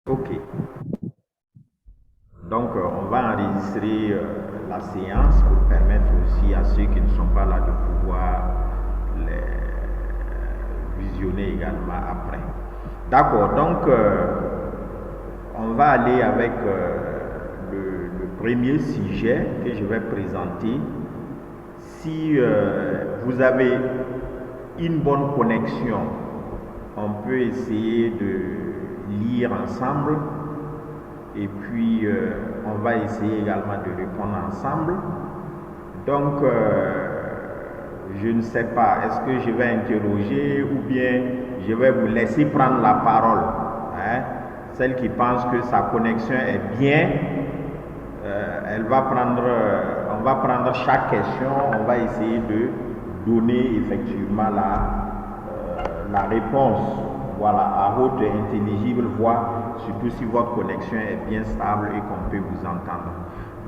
Ok. Donc, on va enregistrer la séance pour permettre aussi à ceux qui ne sont pas là de pouvoir les visionner également après. D'accord. Donc, on va aller avec le premier sujet que je vais présenter. Si vous avez une bonne connexion, on peut essayer de lire ensemble et puis on va essayer également de répondre ensemble. Donc, je ne sais pas, est-ce que je vais interroger ou bien je vais vous laisser prendre la parole, hein? Celle qui pense que sa connexion est bien, elle va prendre, on va prendre chaque question, on va essayer de donner effectivement la réponse, voilà, à haute et intelligible voix, surtout si votre connexion est bien stable et qu'on peut vous entendre.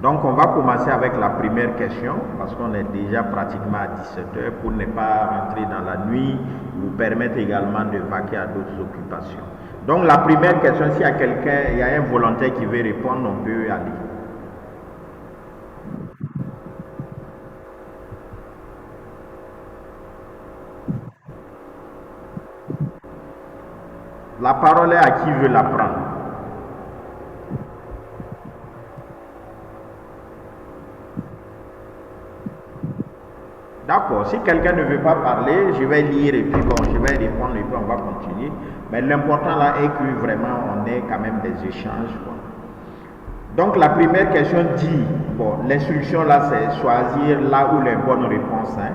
Donc on va commencer avec la première question, parce qu'on est déjà pratiquement à 17h, pour ne pas rentrer dans la nuit, vous permettre également de vaquer à d'autres occupations. Donc la première question, s'il y a quelqu'un, il y a un volontaire qui veut répondre, on peut y aller. La parole est à qui veut la prendre. D'accord, si quelqu'un ne veut pas parler, je vais lire et puis bon, je vais répondre et puis on va continuer. Mais l'important là est que vraiment on ait quand même des échanges, quoi. Donc la première question dit, bon, l'instruction là c'est choisir là où les bonnes réponses, hein.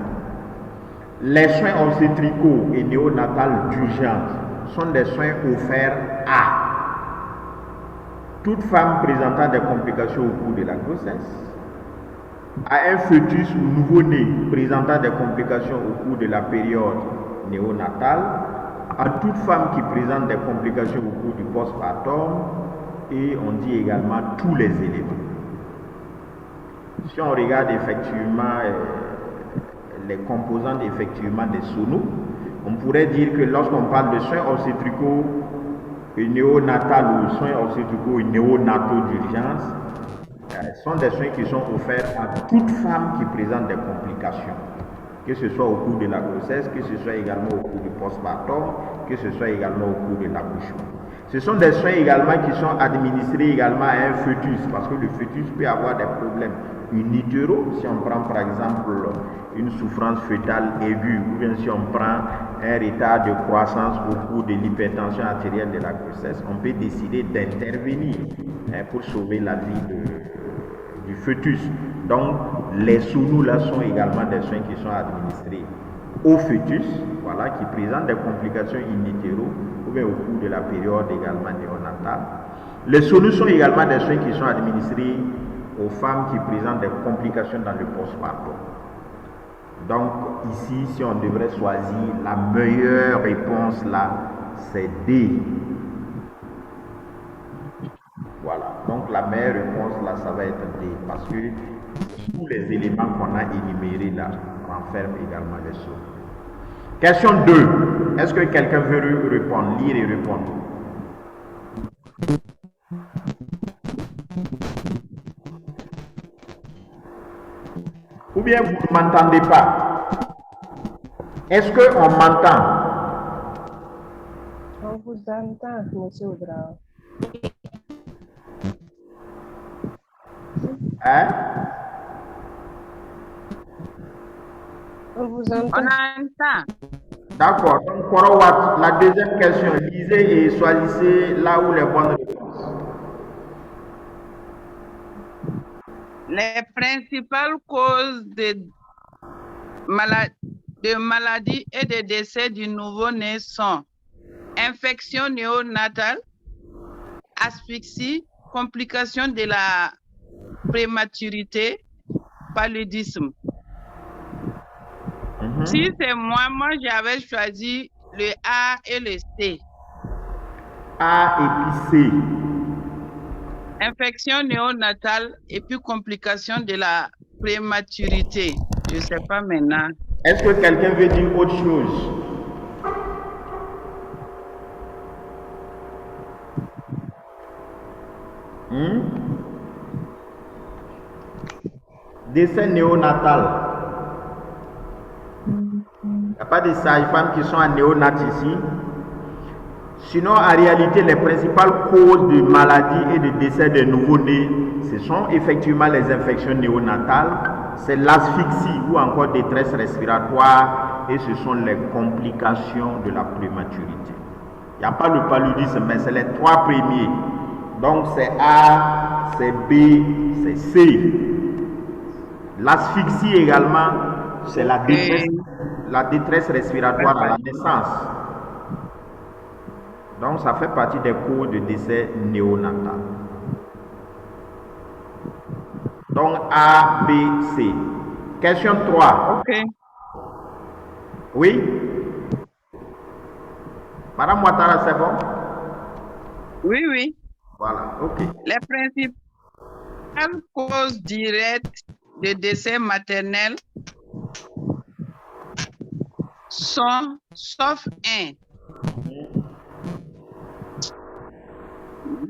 Les soins obstétricaux et néonatales d'urgence sont des soins offerts à toute femme présentant des complications au cours de la grossesse, à un fœtus ou nouveau-né présentant des complications au cours de la période néonatale, à toute femme qui présente des complications au cours du postpartum, et on dit également tous les éléments. Si on regarde effectivement les composantes effectivement des sonos, on pourrait dire que lorsqu'on parle de soins obstétricaux et néonatales ou soins obstétricaux et néonataux d'urgence, sont des soins qui sont offerts à toute femme qui présente des complications, que ce soit au cours de la grossesse, que ce soit également au cours du postpartum, que ce soit également au cours de l'accouchement. Ce sont des soins également qui sont administrés également à un fœtus, parce que le fœtus peut avoir des problèmes in utero, si on prend par exemple une souffrance fœtale aiguë, ou bien si on prend un retard de croissance au cours de l'hypertension artérielle de la grossesse, on peut décider d'intervenir pour sauver la vie du fœtus. Donc, les sounous là sont également des soins qui sont administrés au fœtus, voilà, qui présentent des complications in utero ou bien au cours de la période également néonatale. Les sounous sont également des soins qui sont administrés aux femmes qui présentent des complications dans le postpartum. Donc, ici, si on devrait choisir la meilleure réponse là, c'est D. Voilà, donc la meilleure réponse là, ça va être D, parce que tous les éléments qu'on a énumérés là renferment également les choses. Question 2. Est-ce que quelqu'un veut répondre, lire et répondre? Ou bien vous ne m'entendez pas? Est-ce qu'on m'entend? On vous entend, monsieur Audran. Hein? On vous entend. On entend. D'accord. Donc, Korowat, la deuxième question, lisez et choisissez là où les bonnes réponses. Les principales causes de maladies et de décès du nouveau-né sont infection néonatale, asphyxie, complications de la prématurité, paludisme. Si c'est moi j'avais choisi le A et le C. A et puis C. Infection néonatale et puis complications de la prématurité. Je ne sais pas maintenant. Est-ce que quelqu'un veut dire autre chose? Hmm? Décès néonatal. Il n'y a pas de sages-femmes qui sont en néonat ici. Sinon, en réalité, les principales causes de maladie et de décès des nouveau-nés, ce sont effectivement les infections néonatales, c'est l'asphyxie ou encore détresse respiratoire et ce sont les complications de la prématurité. Il n'y a pas le paludisme, mais c'est les trois premiers. Donc c'est A, c'est B, c'est C. L'asphyxie également, c'est la détresse respiratoire à la naissance. Donc, ça fait partie des causes de décès néonatal. Donc, A, B, C. Question 3. Ok. Oui? Madame Ouattara, c'est bon? Oui, oui. Voilà, ok. Les principales causes directes de décès maternel sont, sauf un.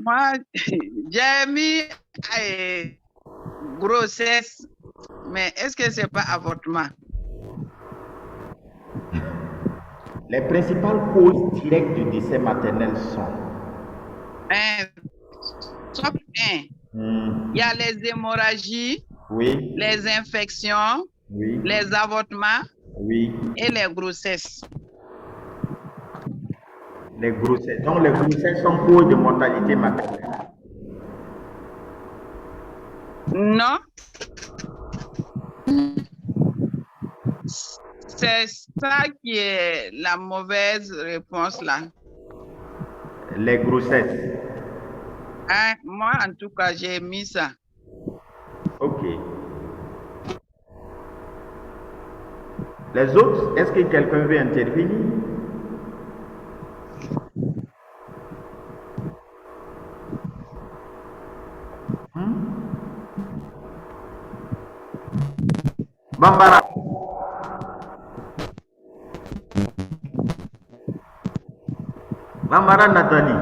Moi, j'ai mis grossesse, mais est-ce que c'est pas avortement? Les principales causes directes du décès maternel sont? Sauf un. Il y a les hémorragies, Oui. les infections, Oui. les avortements Oui. et les grossesses. Les grossesses. Donc, les grossesses sont causes de mortalité maternelle. Non. C'est ça qui est la mauvaise réponse là. Les grossesses. Hein? Moi, en tout cas, j'ai mis ça. Ok. Les autres, est-ce que quelqu'un veut intervenir? Bambara. Bambara Nathalie.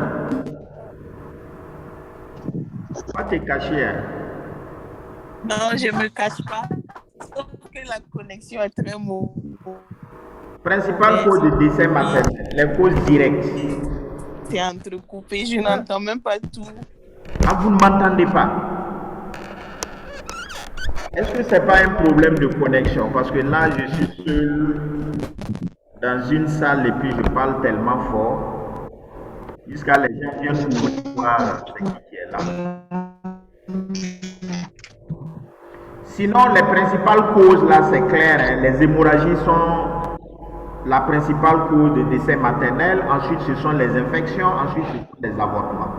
Pourquoi t'es caché? Hein? Non, je ne me cache pas. Sauf que la connexion est très mauvaise. Principale cause de décès maternel, les causes directes. C'est entrecoupé, je n'entends même pas tout. Ah, vous ne m'entendez pas? Est-ce que ce n'est pas un problème de connexion? Parce que là, je suis seul dans une salle et puis je parle tellement fort jusqu'à les gens viennent pour voir ce qui est là. Sinon, les principales causes là, c'est clair, hein, les hémorragies sont la principale cause de décès maternel. Ensuite, ce sont les infections. Ensuite, ce sont les avortements.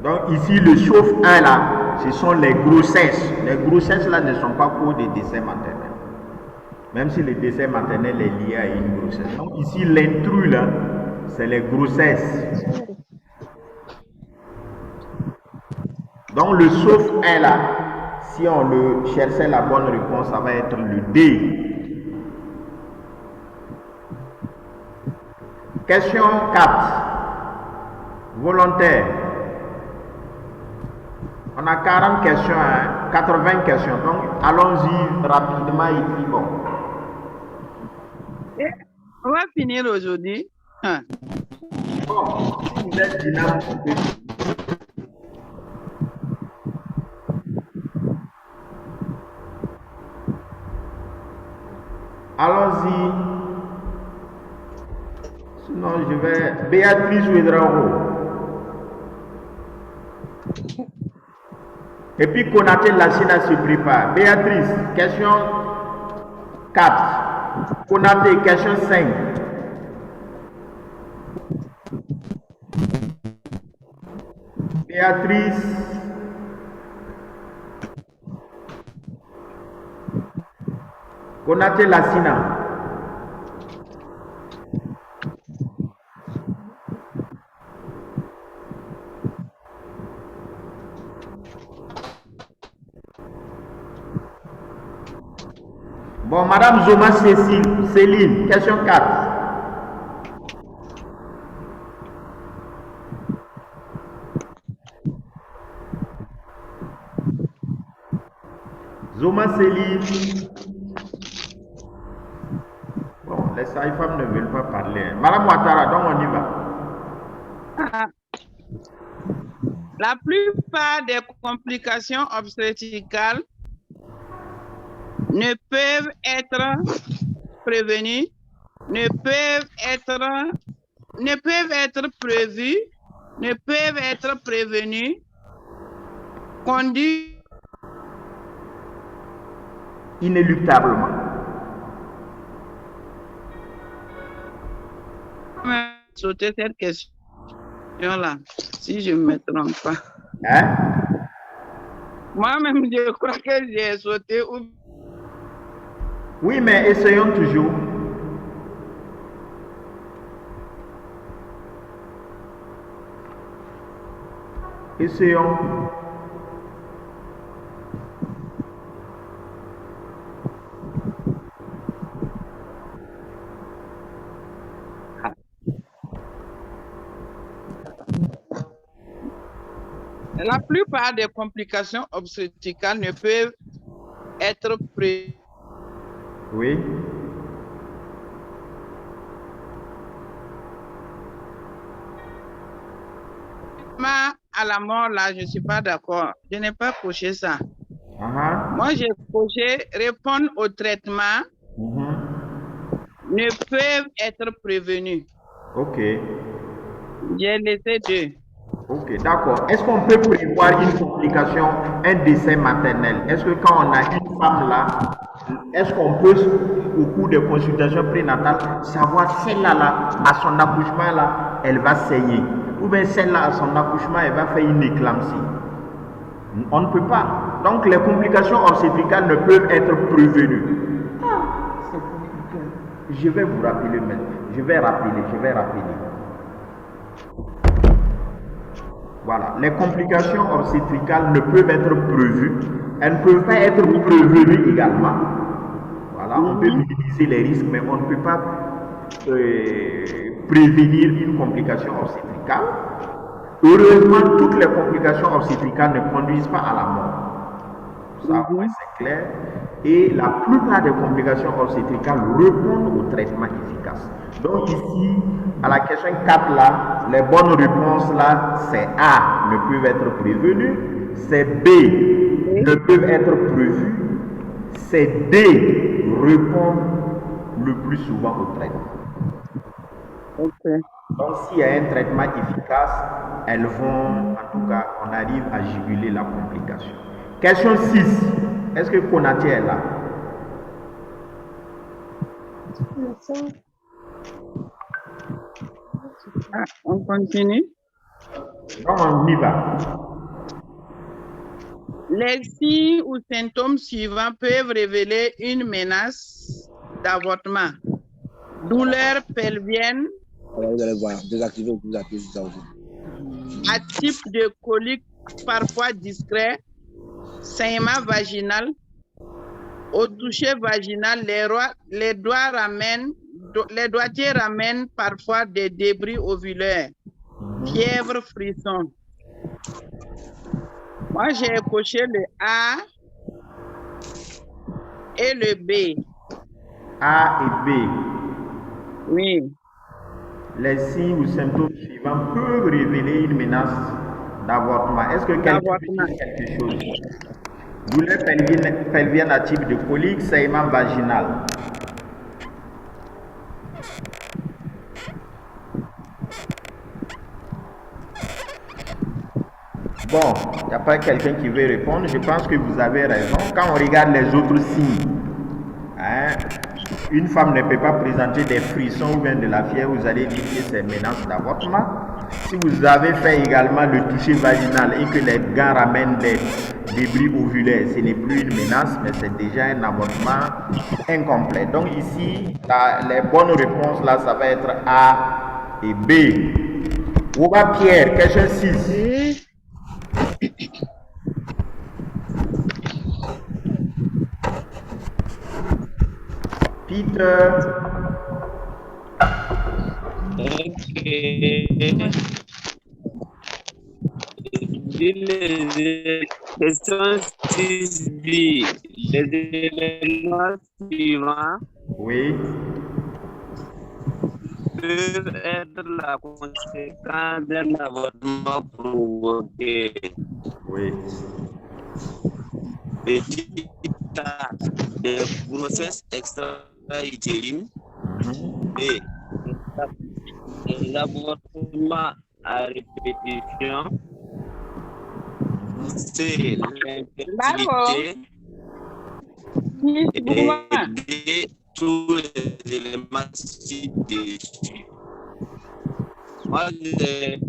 Donc ici, le sauf 1 là, ce sont les grossesses. Les grossesses là ne sont pas cause de décès maternel. Même si le décès maternel est lié à une grossesse. Donc ici, l'intrus là, c'est les grossesses. Donc le sauf 1 là, si on le cherchait la bonne réponse, ça va être le D. Question 4. Volontaire. On a 40 questions, hein, 80 questions. Donc, allons-y rapidement et puis bon. On va finir aujourd'hui. Hein. Bon, si vous êtes dynamique, allons-y. Sinon, je vais... Béatrice Ouedraogo. Et puis, Konaté Lassina se prépare. Béatrice, question 4. Konaté, question 5. Béatrice. Konaté Lassina. Bon, Madame Zoma Céline, question 4. Zoma Céline. Bon, les sages-femmes ne veulent pas parler. Madame Ouattara, donc on y va. La plupart des complications obstétricales ne peuvent être prévenues, ne peuvent être prévenues, conduites Inéluctablement. Sauter cette question-là, si je ne me trompe pas. Hein? Moi-même, je crois que j'ai sauté. Oui, mais essayons toujours. Essayons. La plupart des complications obstétricales ne peuvent être prévenues. Oui. À la mort, là, je ne suis pas d'accord. Je n'ai pas coché ça. Moi, j'ai coché répondre au traitement ne peuvent être prévenus. Ok. J'ai laissé deux. Ok, d'accord. Est-ce qu'on peut prévoir une complication, un décès maternel? Est-ce que quand on a une femme là, est-ce qu'on peut, au cours des consultations prénatales, savoir celle-là, là, à son accouchement, là, elle va saigner? Ou bien celle-là, à son accouchement, elle va faire une éclampsie? On ne peut pas. Donc, les complications obstétricales ne peuvent être prévenues. C'est compliqué. Je vais vous rappeler maintenant. Je vais rappeler. Voilà, les complications obstétricales ne peuvent être prévues, elles ne peuvent pas être prévenues également. Voilà, on peut minimiser les risques, mais on ne peut pas prévenir une complication obstétricale. Heureusement, toutes les complications obstétricales ne conduisent pas à la mort. Ça, c'est clair. Et la plupart des complications obstétricales répondent au traitement efficace. Donc ici, à la question 4 là, les bonnes réponses là, c'est A, ne peuvent être prévenues, c'est B, ne peuvent être prévues, c'est D, répond le plus souvent au traitement. Okay. Donc s'il y a un traitement efficace, elles vont, en tout cas, on arrive à juguler la complication. Question 6. Est-ce que Konaté est là? On continue. Donc on y va. Les signes ou symptômes suivants peuvent révéler une menace d'avortement. Douleur pelvienne, Vous allez voir, désactiver, vous appuyez sur ça aussi. à type de colique parfois discret, saignement vaginal, au toucher vaginal, les doigtiers ramènent parfois des débris ovulaires, fièvre, frisson. Moi, j'ai coché le A et le B. A et B. Oui. Les signes ou symptômes suivants peuvent révéler une menace d'avortement. Est-ce que quelqu'un peut dire quelque chose? Douleur pelvienne à type de colique, saignement vaginal. Bon, il n'y a pas quelqu'un qui veut répondre. Je pense que vous avez raison. Quand on regarde les autres signes, hein, une femme ne peut pas présenter des frissons ou bien de la fièvre, vous allez dire que c'est menace d'avortement. Si vous avez fait également le toucher vaginal et que les gants ramènent des débris ovulaires, ce n'est plus une menace, mais c'est déjà un avortement incomplet. Donc ici, les bonnes réponses là, ça va être A et B. Ouba Pierre, question 6. Peter. Question 6B. Les éléments suivants Oui. peuvent être la conséquence d'un avortement provoqué. Oui. Petit A, des grossesses extra-utérines. B, des avortements à répétition. C, l'infertilité. Et D, tous les éléments ci-dessus. Moi, j'ai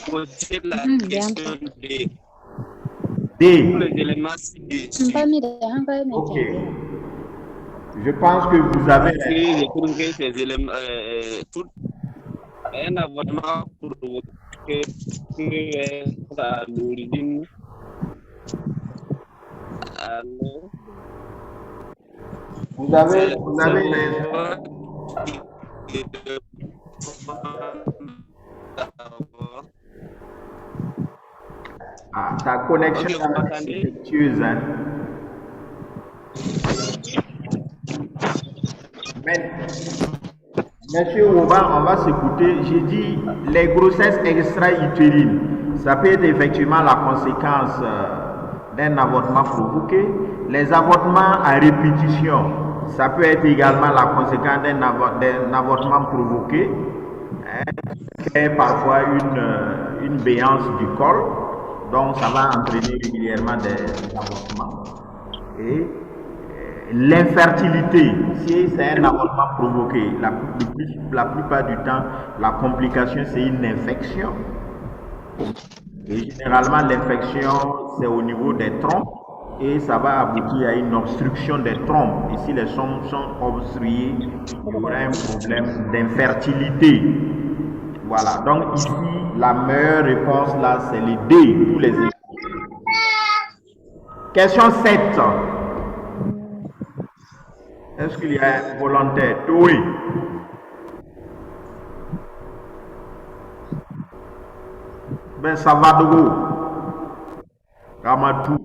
posé la question D. D. Tous les éléments ci-dessus. Ok. Je pense que vous avez... Je trouve que ces éléments... un avortement provoqué peut être à l'origine. Alors, Vous avez Ah, ta connexion est défectueuse. Hein? Monsieur Ouba, on va s'écouter. J'ai dit les grossesses extra-utérines. Ça peut être effectivement la conséquence d'un avortement provoqué. Les avortements à répétition, ça peut être également la conséquence d'un avortement provoqué, qui est parfois une béance du col. Donc, ça va entraîner régulièrement des avortements. Et l'infertilité, si c'est un avortement provoqué, la plupart du temps, la complication, c'est une infection. Et généralement, l'infection, c'est au niveau des trompes et ça va aboutir à une obstruction des trompes. Et si les trompes sont obstruées, il y aura un problème d'infertilité. Voilà. Donc ici, la meilleure réponse là, c'est les D, tous les éléments. Question 7. Est-ce qu'il y a un volontaire? Oui. Ben, ça va de vous. Ramadou.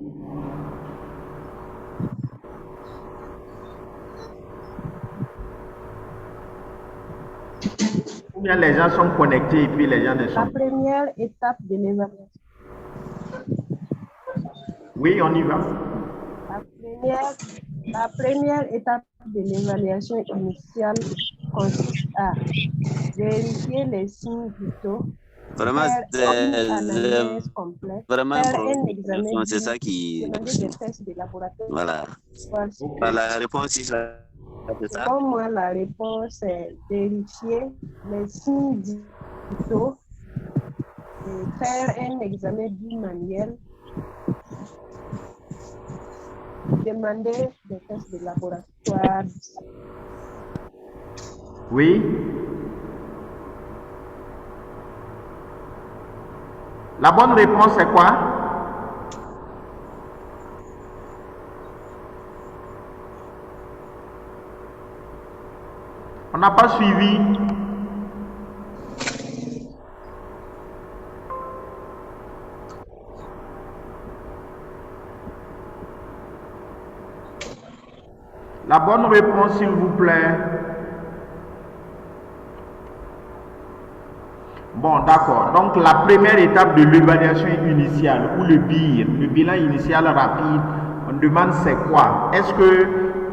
Combien les gens sont connectés et puis les gens ne sont pas? La première étape de l'évaluation. Oui, on y va. La première étape de l'évaluation initiale consiste à vérifier les signes vitaux, vraiment, faire une analyse complète, vraiment faire un examen, c'est ça qui... demander des tests de laboratoire. Voilà. La réponse est ça. Pour moi, la réponse est vérifier les signes vitaux, et faire un examen bimanuel, demander des tests de laboratoire. Oui. La bonne réponse c'est quoi? On n'a pas suivi. La bonne réponse, s'il vous plaît. Bon, d'accord. Donc, la première étape de l'évaluation initiale ou le bilan initial rapide, on demande c'est quoi? Est-ce que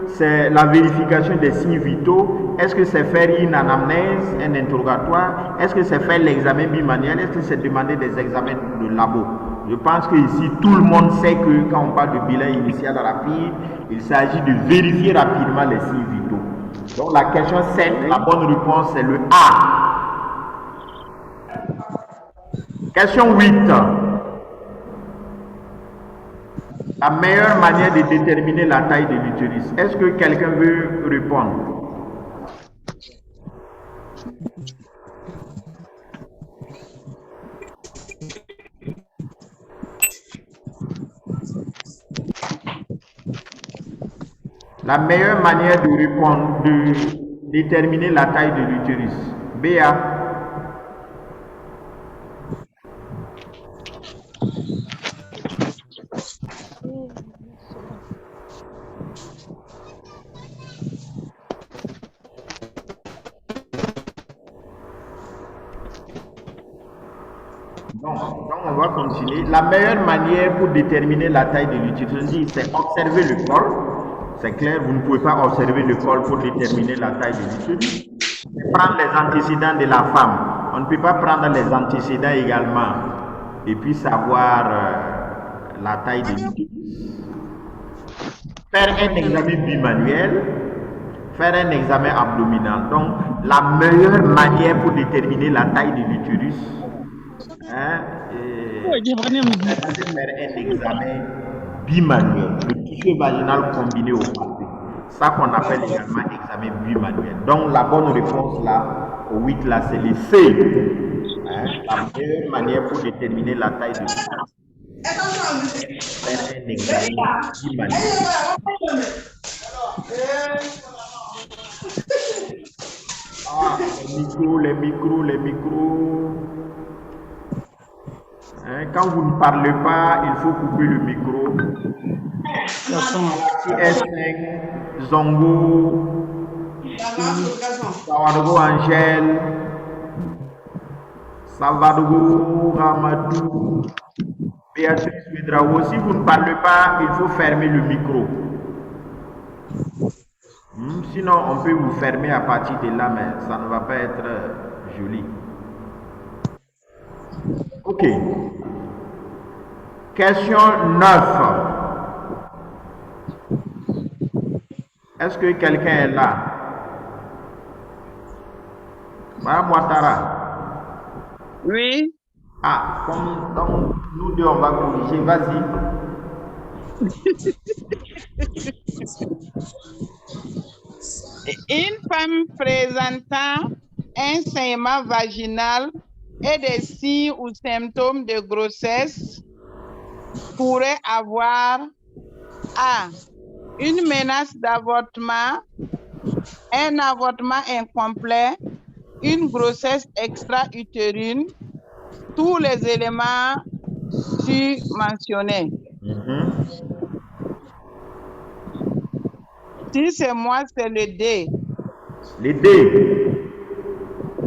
c'est la vérification des signes vitaux? Est-ce que c'est faire une anamnèse, un interrogatoire? Est-ce que c'est faire l'examen bimanuel? Est-ce que c'est demander des examens de labo? Je pense que ici, tout le monde sait que quand on parle de bilan initial rapide, il s'agit de vérifier rapidement les signes vitaux. Donc, la question 7, la bonne réponse, c'est le A. Question 8. La meilleure manière de déterminer la taille de l'utérus. Est-ce que quelqu'un veut répondre? La meilleure manière de répondre, de déterminer la taille de l'utérus. Béa. Donc, on va continuer. La meilleure manière pour déterminer la taille de l'utérus, c'est observer le col. C'est clair, vous ne pouvez pas observer le col pour déterminer la taille de l'utérus. Prendre les antécédents de la femme. On ne peut pas prendre les antécédents également et puis savoir la taille de l'utérus. Faire un examen bimanuel, faire un examen abdominal. Donc, la meilleure manière pour déterminer la taille de l'utérus, c'est faire un examen bimanuel, le tissu vaginal combiné au palpé. Ça qu'on appelle également examen bimanuel. Donc, la bonne réponse là, au 8 là, c'est le C. La meilleure manière pour déterminer la taille de l'utérus, faire un examen bimanuel. Ah, les micros. Quand vous ne parlez pas, il faut couper le micro. S5, Zongo, Sawadogo Angèle, Salvador Ramadou, Béatrice Ouedraogo. Si vous ne parlez pas, il faut fermer le micro. Sinon, on peut vous fermer à partir de là, mais ça ne va pas être joli. Ok. Question 9. Est-ce que quelqu'un est là? Madame Ouattara? Oui. Ah, donc nous deux, on va corriger. Vas-y. Une femme présentant un saignement vaginal et des signes ou symptômes de grossesse pourrait avoir A. Une menace d'avortement, un avortement incomplet, une grossesse extra-utérine, tous les éléments mentionnés. Si c'est moi, c'est le D. Le D.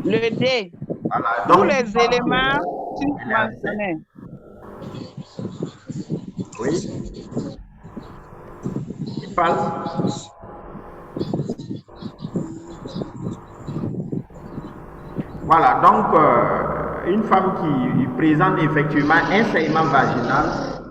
Le D. Voilà. Tous les éléments mentionnés. Oui. Il parle. Voilà, donc une femme qui présente effectivement un saignement vaginal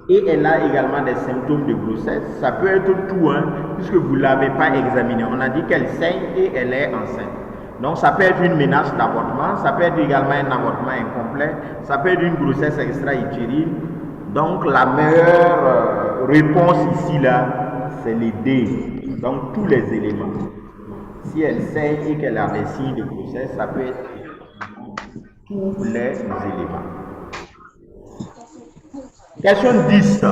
et elle a également des symptômes de grossesse, ça peut être tout, puisque vous ne l'avez pas examiné. On a dit qu'elle saigne et elle est enceinte. Donc ça peut être une menace d'avortement, ça peut être également un avortement incomplet, ça peut être une grossesse extra-utérine. Donc la meilleure réponse ici, là, c'est les D. Donc tous les éléments. Si elle saigne et qu'elle a des signes de grossesse, ça peut être tous les éléments. Question 10.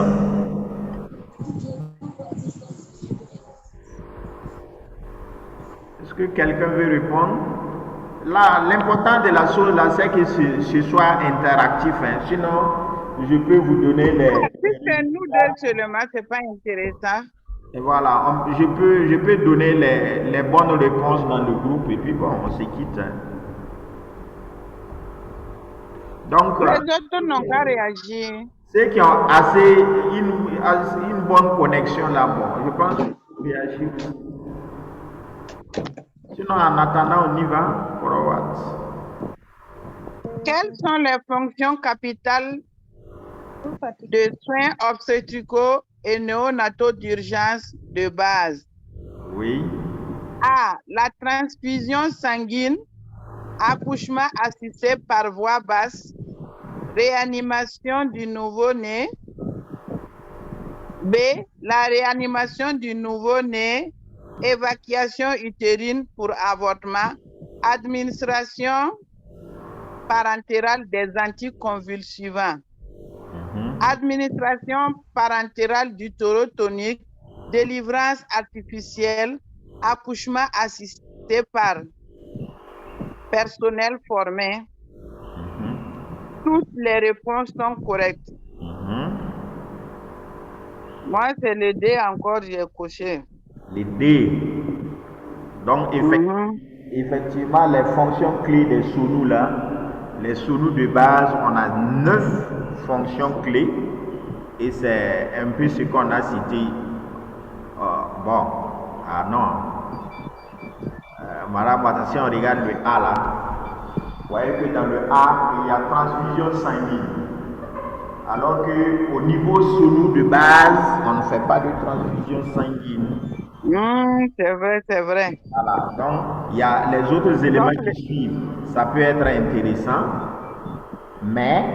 Est-ce que quelqu'un veut répondre? Là, l'important de la chose, là, c'est que ce soit interactif. Sinon, je peux vous donner les... Si c'est nous deux seulement, ce n'est pas intéressant. Et voilà, je peux donner les bonnes réponses dans le groupe et puis bon, on se quitte. Donc, les autres n'ont pas réagi. Ceux qui ont assez une bonne connexion là, bon, je pense qu'ils vont réagir. Sinon, en attendant, on y va. Forward. Quelles sont les fonctions capitales de soins obstétricaux et néonataux d'urgence de base? Oui. A. La transfusion sanguine, accouchement assisté par voie basse, réanimation du nouveau-né. B. La réanimation du nouveau-né, évacuation utérine pour avortement, administration parentérale des anticonvulsivants, administration parentérale du tonique, délivrance artificielle, accouchement assisté par personnel formé. Toutes les réponses sont correctes. Moi, c'est le D encore, j'ai coché. Le D. Donc, effectivement, les fonctions clés des SONU là, les sonos de base, on a 9 fonctions clés et c'est un peu ce qu'on a cité. Madame, si on regarde le A là, vous voyez que dans le A, il y a transfusion sanguine. Alors qu'au niveau sono de base, on ne fait pas de transfusion sanguine. C'est vrai, c'est vrai. Voilà, donc il y a les autres éléments qui suivent. Ça peut être intéressant, mais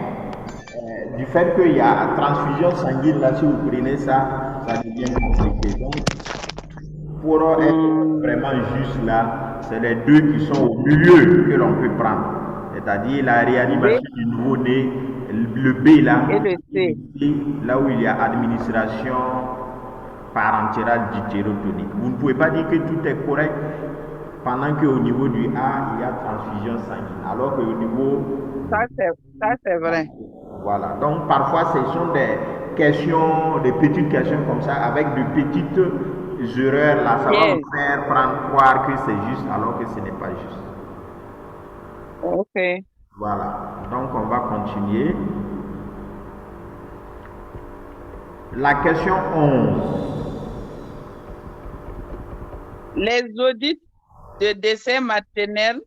du fait qu'il y a transfusion sanguine, là, si vous prenez ça, ça devient compliqué. Donc, pour être vraiment juste là, c'est les deux qui sont au milieu que l'on peut prendre. C'est-à-dire la réanimation du nouveau-né, le B là, et le C. Là où il y a administration parentérale d'utérotonique. Vous ne pouvez pas dire que tout est correct pendant qu'au niveau du A, il y a transfusion sanguine. Alors qu'au niveau... Ça, c'est vrai. Voilà. Donc, parfois, ce sont des questions, des petites questions comme ça, avec de petites erreurs là. Ça va vous faire croire que c'est juste, alors que ce n'est pas juste. Ok. Voilà. Donc, on va continuer. La question 11. Les audits de décès maternel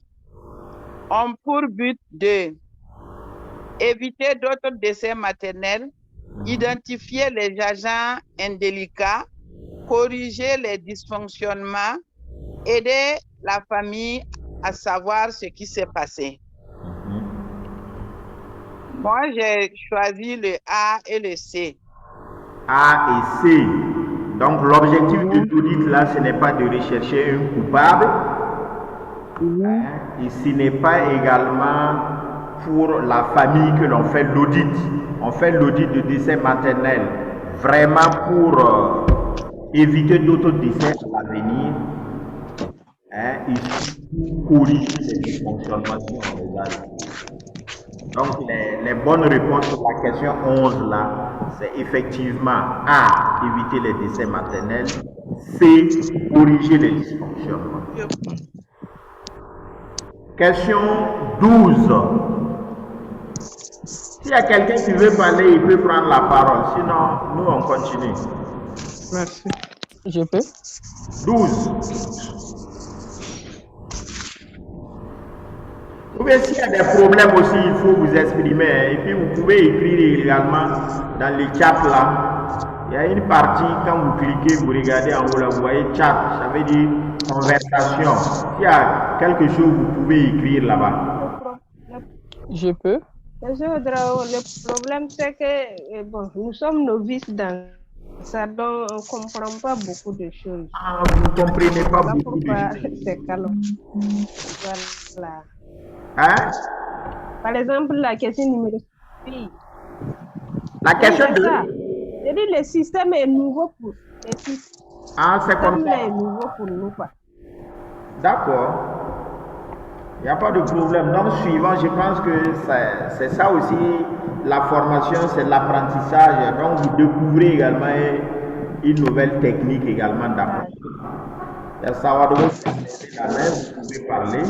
ont pour but de éviter d'autres décès maternels, identifier les agents indélicats, corriger les dysfonctionnements, aider la famille à savoir ce qui s'est passé. Moi, j'ai choisi le A et le C. A et C. Donc, l'objectif de l'audit, là, ce n'est pas de rechercher un coupable. Et ce n'est pas également pour la famille que l'on fait l'audit. On fait l'audit de décès maternel vraiment pour éviter d'autres décès à l'avenir et surtout corriger les dysfonctionnements si on les a. Donc, les bonnes réponses pour la question 11 là, c'est effectivement A, éviter les décès maternels, C, corriger les dysfonctionnements. Question 12. S'il y a quelqu'un qui veut parler, il peut prendre la parole. Sinon, nous, on continue. Merci. Je peux? 12. Ou bien s'il y a des problèmes aussi, il faut vous exprimer. Et puis, vous pouvez écrire également dans les chats là. Il y a une partie, quand vous cliquez, vous regardez en haut là, vous voyez chat, ça veut dire conversation. S'il y a quelque chose, vous pouvez écrire là-bas. Je peux. Le problème, c'est que bon, nous sommes novices dans ça, donc on ne comprend pas beaucoup de choses. Ah, vous ne comprenez pas beaucoup de choses. C'est calme. Voilà. Hein? Par exemple, la question numéro 6. La question de... Je dis le système est nouveau pour les systèmes. Ah, c'est comme ça. est nouveau pour nous. D'accord. Il n'y a pas de problème. Donc, suivant, je pense que c'est ça aussi, la formation, c'est l'apprentissage. Donc, vous découvrez également une nouvelle technique également d'apprentissage. Vous pouvez parler.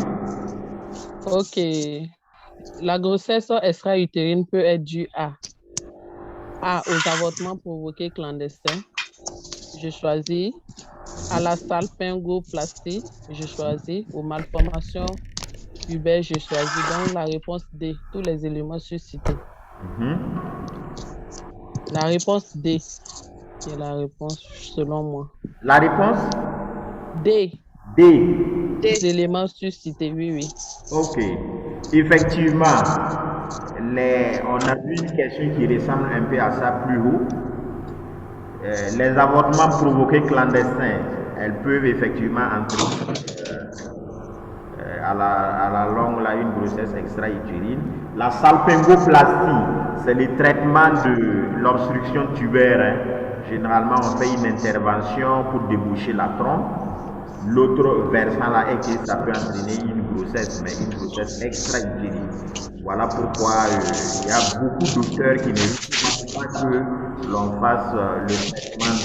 Ok. La grossesse extra-utérine peut être due à aux avortements provoqués clandestins. Je choisis. À la salpingoplastie, je choisis. Aux malformations pubaires, je choisis. Donc, la réponse D, tous les éléments suscités. La réponse D, qui est la réponse selon moi. La réponse? D. D. Les éléments suscités, oui. Ok. Effectivement, on a vu une question qui ressemble un peu à ça plus haut. Les avortements provoqués clandestins, elles peuvent effectivement entraîner à la longue là, une grossesse extra-utérine. La salpingoplastie, c'est le traitement de l'obstruction tubaire. Généralement, on fait une intervention pour déboucher la trompe. L'autre versant là est que ça peut entraîner une grossesse, mais une grossesse extra-utérine. Voilà pourquoi il y a beaucoup d'auteurs qui ne recommandent pas que l'on fasse le traitement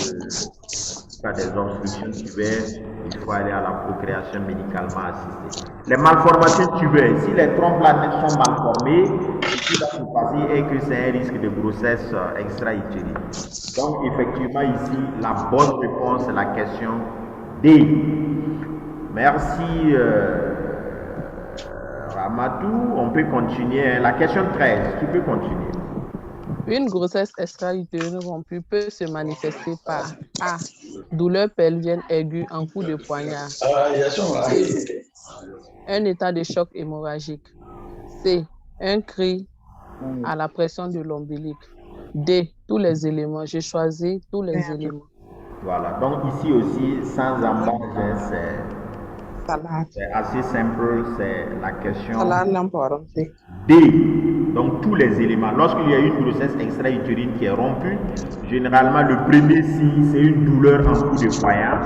cas des obstructions tubaires, il faut aller à la procréation médicalement assistée. Les malformations tubaires, si les trompes là sont mal formées, ce qui va se passer est que c'est un risque de grossesse extra-utérine. Donc, effectivement, ici, la bonne réponse est la question D. Merci, Ramadou. On peut continuer. La question 13, tu peux continuer. Une grossesse extra-utérine rompue peut se manifester par A. Douleur pelvienne aiguë en coup de poignard. B. Un état de choc hémorragique. C. Un cri à la pression de l'ombilic. D. Tous les éléments. J'ai choisi tous les éléments. Voilà. Donc ici aussi, sans embâche, c'est assez simple. C'est la question D. Donc tous les éléments. Lorsqu'il y a une grossesse extra-utérine qui est rompue, généralement le premier signe, c'est une douleur en coup de poignard.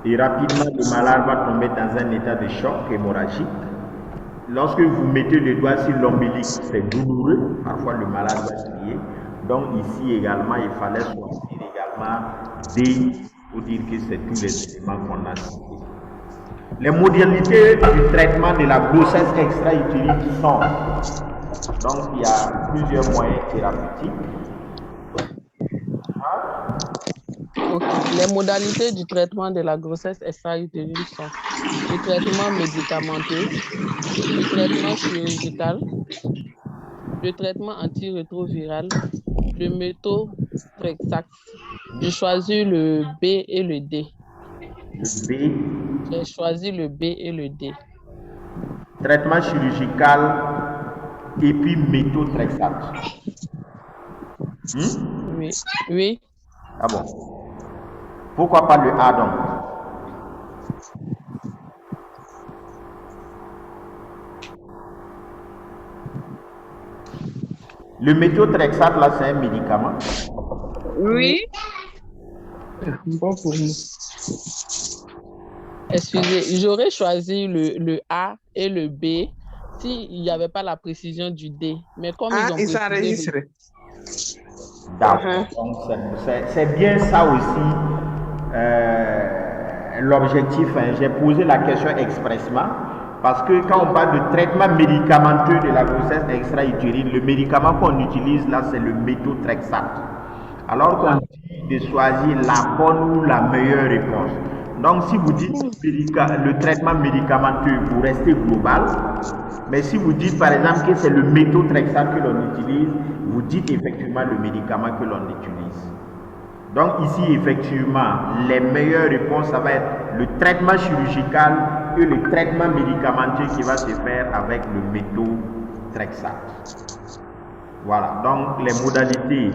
Et rapidement, le malade va tomber dans un état de choc hémorragique. Lorsque vous mettez le doigt sur l'ombilic, c'est douloureux. Parfois, le malade va crier. Donc ici également, il fallait choisir également D pour dire que c'est tous les éléments qu'on a cités. Les modalités du traitement de la grossesse extra-utérine sont, donc il y a plusieurs moyens thérapeutiques. Les modalités du traitement de la grossesse extra-utérine sont le traitement médicamenteux, le traitement chirurgical, le traitement antirétroviral, le méthotrexate. J'ai choisi le B et le D. Le B. J'ai choisi le B et le D. Traitement chirurgical et puis méthotrexate. Oui. Oui. Ah bon? Pourquoi pas le A donc? Le méthotrexate là, c'est un médicament? Oui. Bon pour nous. Excusez, j'aurais choisi le A et le B s'il n'y avait pas la précision du D. Mais comme ils ont précisé... D'accord. Donc, c'est bien ça aussi l'objectif. J'ai posé la question expressement parce que quand on parle de traitement médicamenteux de la grossesse extra-utérine, le médicament qu'on utilise là, c'est le méthotrexate. Alors qu'on dit de choisir la bonne ou la meilleure réponse. Donc, si vous dites le traitement médicamenteux, vous restez global. Mais si vous dites par exemple que c'est le méthotrexate que l'on utilise, vous dites effectivement le médicament que l'on utilise. Donc ici, effectivement, les meilleures réponses, ça va être le traitement chirurgical et le traitement médicamenteux qui va se faire avec le méthotrexate. Voilà, donc les modalités,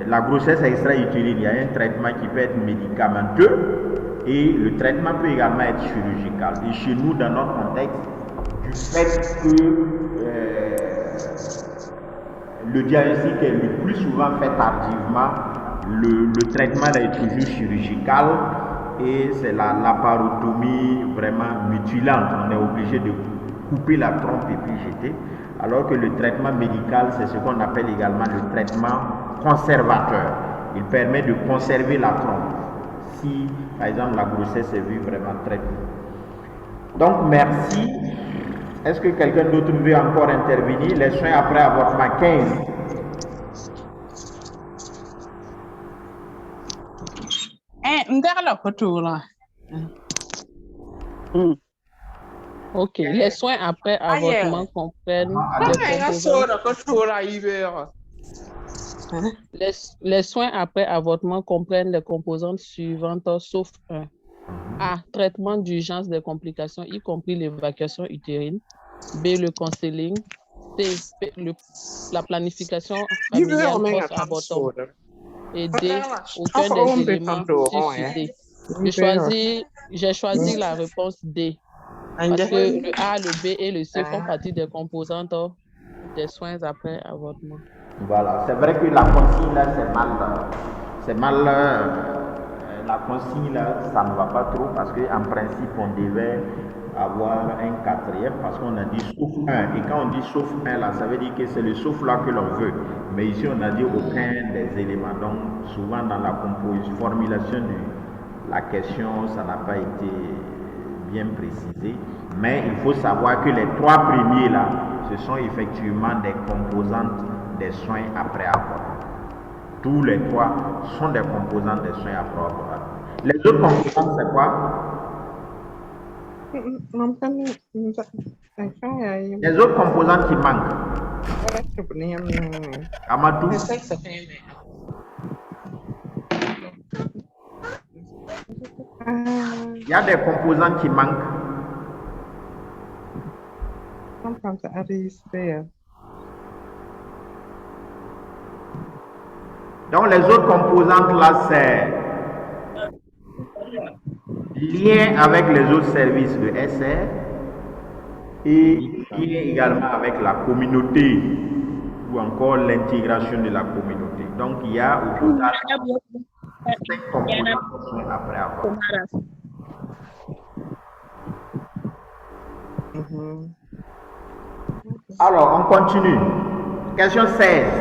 la grossesse extra-utérine, il y a un traitement qui peut être médicamenteux et le traitement peut également être chirurgical. Et chez nous, dans notre contexte, du fait que le diagnostic est le plus souvent fait tardivement, le traitement est toujours chirurgical et c'est la laparotomie vraiment mutilante. On est obligé de couper la trompe et puis jeter. Alors que le traitement médical, c'est ce qu'on appelle également le traitement conservateur. Il permet de conserver la trompe si, par exemple, la grossesse est vue vraiment très vite. Donc, merci. Est-ce que quelqu'un d'autre veut encore intervenir? Les soins après avortement 15. Ok, les soins après avortement comprennent les soins après avortement comprennent les composantes suivantes sauf un. A. Traitement d'urgence des complications, y compris l'évacuation utérine. B. Le counseling. C. La planification familiale post-avortement. Et D. Aucun des éléments suscités. J'ai choisi la réponse D. Parce que le A, le B et le C font partie des composantes des soins après avortement. Voilà, c'est vrai que la consigne là, c'est mal. La consigne là, ça ne va pas trop parce qu'en principe, on devait avoir un quatrième parce qu'on a dit sauf un. Et quand on dit sauf un là, ça veut dire que c'est le sauf là que l'on veut. Mais ici, on a dit aucun des éléments. Donc, souvent dans la formulation la question, ça n'a pas été bien précisé, mais il faut savoir que les 3 premiers là, ce sont effectivement des composantes des soins après avoir. Tous les 3 sont des composantes des soins après avoir. Les autres composantes, c'est quoi? Les autres composantes qui manquent. Amadou. Il y a des composantes qui manquent. Donc les autres composantes là, c'est lien avec les autres services de SR et lien également avec la communauté ou encore l'intégration de la communauté. Donc il y a au total 5 composantes après avoir. Alors on continue. Question 16.